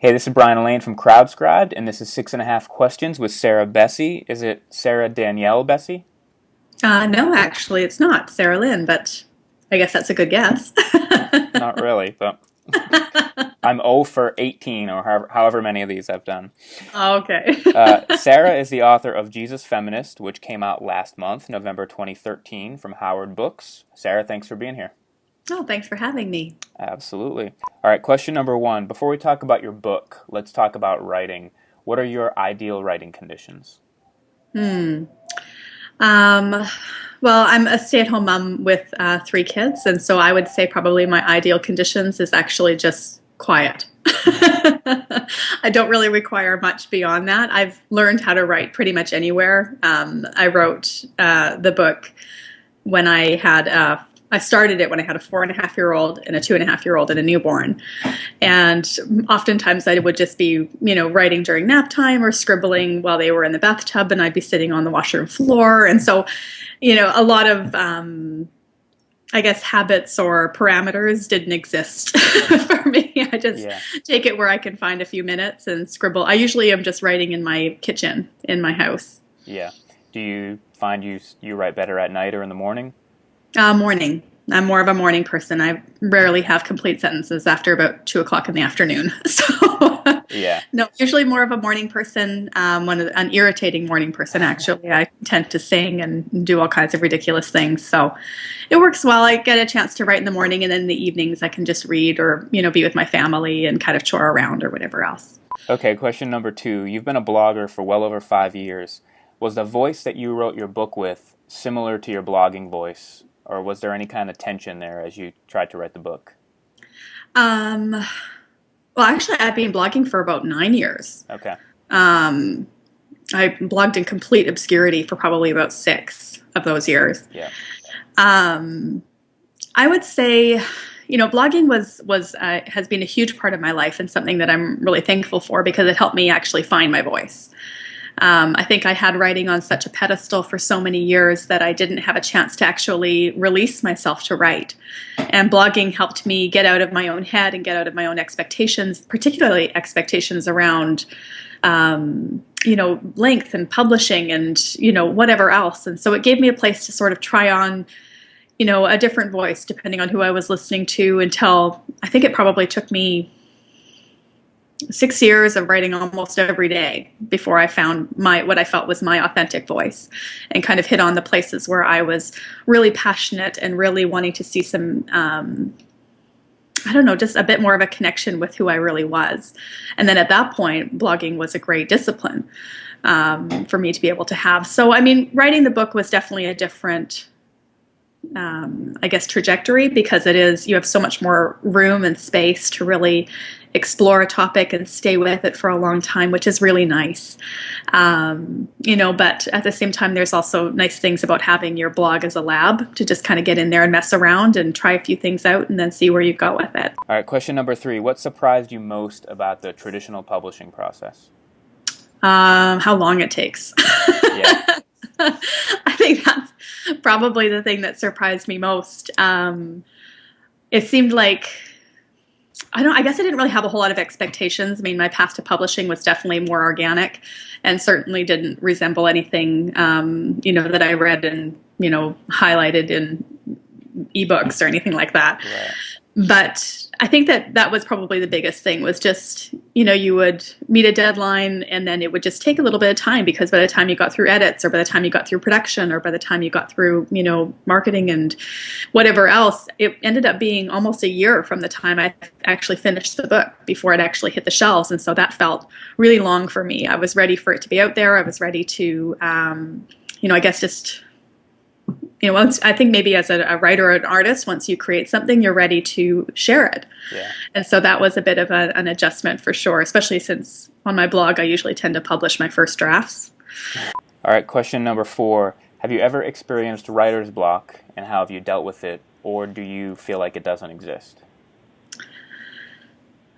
Hey, this is Brian Elaine from CrowdScribed, and this is 6.5 Questions with Sarah Bessey. Is it Sarah Danielle Bessey? No, actually, it's not Sarah Lynn, but I guess that's a good guess. Not really, but I'm 0 for 18, or however many of these I've done. Okay. Sarah is the author of Jesus Feminist, which came out last month, November 2013, from Howard Books. Sarah, thanks for being here. Oh, thanks for having me. Absolutely. All right, question number one. Before we talk about your book, let's talk about writing. What are your ideal writing conditions? Hmm. Um, well, I'm a stay-at-home mom with three kids, and so I would say probably my ideal conditions is actually just quiet. I don't really require much beyond that. I've learned how to write pretty much anywhere. I wrote the book when I started it when I had a 4.5-year-old and a 2.5-year-old and a newborn. And oftentimes I would just be, writing during nap time or scribbling while they were in the bathtub, and I'd be sitting on the washroom floor. And so, a lot of, I guess, habits or parameters didn't exist for me. I just Yeah. take it where I can find a few minutes and scribble. I usually am just writing in my kitchen in my house. Yeah. Do you find you write better at night or in the morning? Morning. I'm more of a morning person. I rarely have complete sentences after about 2 o'clock in the afternoon. So, Yeah. no, usually more of a morning person. An irritating morning person, actually. I tend to sing and do all kinds of ridiculous things. So, it works well. I get a chance to write in the morning, and then in the evenings I can just read or be with my family and kind of chore around or whatever else. Okay, question number two. You've been a blogger for well over 5 years. Was the voice that you wrote your book with similar to your blogging voice, or was there any kind of tension there as you tried to write the book? Um, well, actually, I've been blogging for about 9 years. Okay. Um, I blogged in complete obscurity for probably about 6 of those years. Yeah. I would say, blogging has been a huge part of my life and something that I'm really thankful for because it helped me actually find my voice. I think I had writing on such a pedestal for so many years that I didn't have a chance to actually release myself to write. And blogging helped me get out of my own head and get out of my own expectations, particularly expectations around, length and publishing and, whatever else. And so it gave me a place to sort of try on, a different voice depending on who I was listening to until I think it probably took me 6 years of writing almost every day before I found what I felt was my authentic voice and kind of hit on the places where I was really passionate and really wanting to see some, just a bit more of a connection with who I really was. And then at that point, blogging was a great discipline for me to be able to have. So, writing the book was definitely a different trajectory because you have so much more room and space to really explore a topic and stay with it for a long time, which is really nice. But at the same time, there's also nice things about having your blog as a lab to just kind of get in there and mess around and try a few things out and then see where you go with it. All right, question number three. What surprised you most about the traditional publishing process? How long it takes. Yeah. I think that's probably the thing that surprised me most. It seemed like, I guess I didn't really have a whole lot of expectations. My path to publishing was definitely more organic and certainly didn't resemble anything, that I read and, highlighted in ebooks or anything like that. Right. But I think that was probably the biggest thing was just, you would meet a deadline and then it would just take a little bit of time because by the time you got through edits or by the time you got through production or by the time you got through, marketing and whatever else, it ended up being almost a year from the time I actually finished the book before it actually hit the shelves. And so that felt really long for me. I was ready for it to be out there. I was ready to, I think maybe as a writer or an artist, once you create something, you're ready to share it. Yeah. And so that was a bit of an adjustment for sure, especially since on my blog, I usually tend to publish my first drafts. All right, question number four. Have you ever experienced writer's block, and how have you dealt with it, or do you feel like it doesn't exist?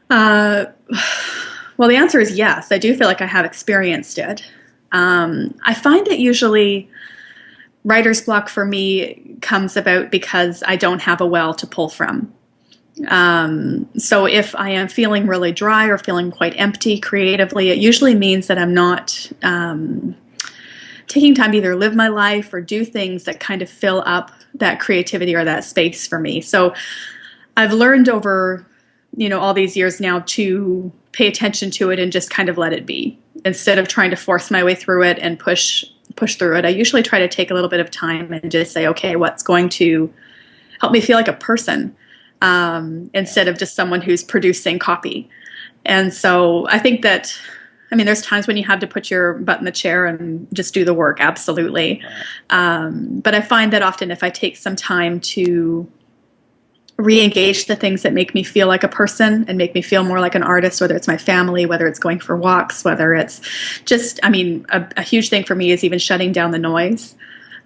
Well, the answer is yes. I do feel like I have experienced it. I find that usually writer's block for me comes about because I don't have a well to pull from. So if I am feeling really dry or feeling quite empty creatively, it usually means that I'm not taking time to either live my life or do things that kind of fill up that creativity or that space for me. So I've learned over, all these years now to pay attention to it and just kind of let it be. Instead of trying to force my way through it and push through it, I usually try to take a little bit of time and just say, okay, what's going to help me feel like a person, instead of just someone who's producing copy. And so I think that, there's times when you have to put your butt in the chair and just do the work, absolutely. But I find that often if I take some time to re-engage the things that make me feel like a person and make me feel more like an artist, whether it's my family, whether it's going for walks, whether it's just, a huge thing for me is even shutting down the noise,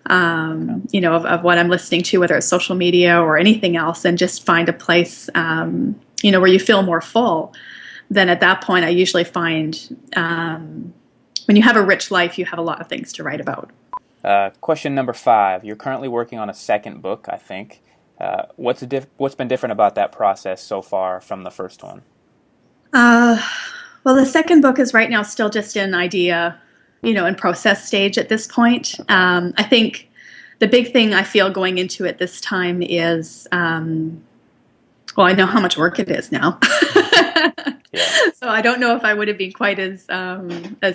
of what I'm listening to, whether it's social media or anything else, and just find a place, where you feel more full. Then at that point, I usually find when you have a rich life, you have a lot of things to write about. Question number 5. You're currently working on a second book, I think. What's been different about that process so far from the first one? Well, the second book is right now still just in idea, in process stage at this point. I think the big thing I feel going into it this time is, I know how much work it is now. Yeah. So I don't know if I would have been quite as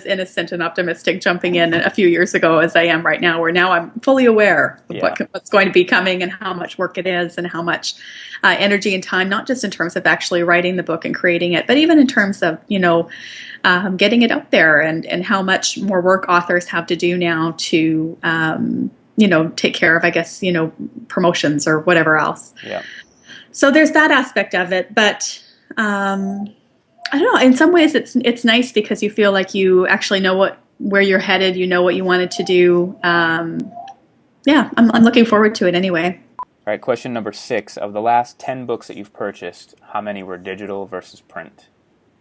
innocent and optimistic jumping in a few years ago as I am right now, where now I'm fully aware of what's going to be coming and how much work it is and how much energy and time, not just in terms of actually writing the book and creating it, but even in terms of, getting it out there and how much more work authors have to do now to, take care of, I guess, promotions or whatever else. Yeah. So there's that aspect of it, but I don't know. In some ways, it's nice because you feel like you actually know where you're headed. You know what you wanted to do. I'm looking forward to it anyway. All right. Question number 6. Of the last 10 books that you've purchased, how many were digital versus print?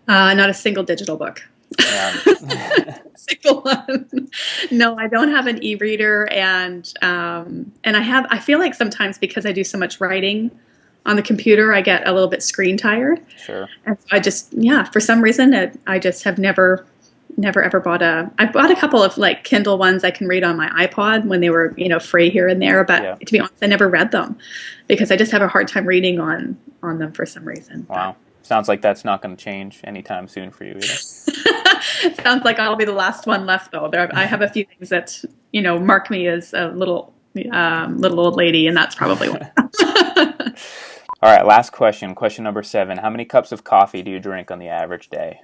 Not a single digital book. Yeah. Single one. No, I don't have an e-reader, and I feel like sometimes because I do so much writing on the computer, I get a little bit screen tired. Sure. And so I just, for some reason, I just have never ever bought I bought a couple of like Kindle ones I can read on my iPod when they were, free here and there. But to be honest, I never read them because I just have a hard time reading on them for some reason. Wow. Sounds like that's not going to change anytime soon for you either. Sounds like I'll be the last one left, though. I have a few things that, mark me as a little old lady, and that's probably one. All right, last question. Question number 7. How many cups of coffee do you drink on the average day?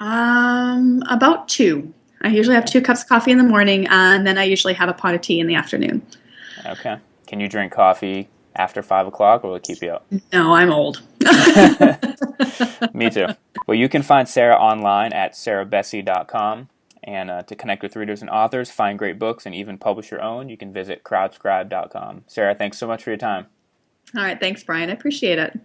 About 2. I usually have 2 cups of coffee in the morning, and then I usually have a pot of tea in the afternoon. Okay. Can you drink coffee after 5 o'clock, or will it keep you up? No, I'm old. Me too. Well, you can find Sarah online at sarahbessey.com. And to connect with readers and authors, find great books, and even publish your own, you can visit CrowdScribed.com. Sarah, thanks so much for your time. All right. Thanks, Brian. I appreciate it.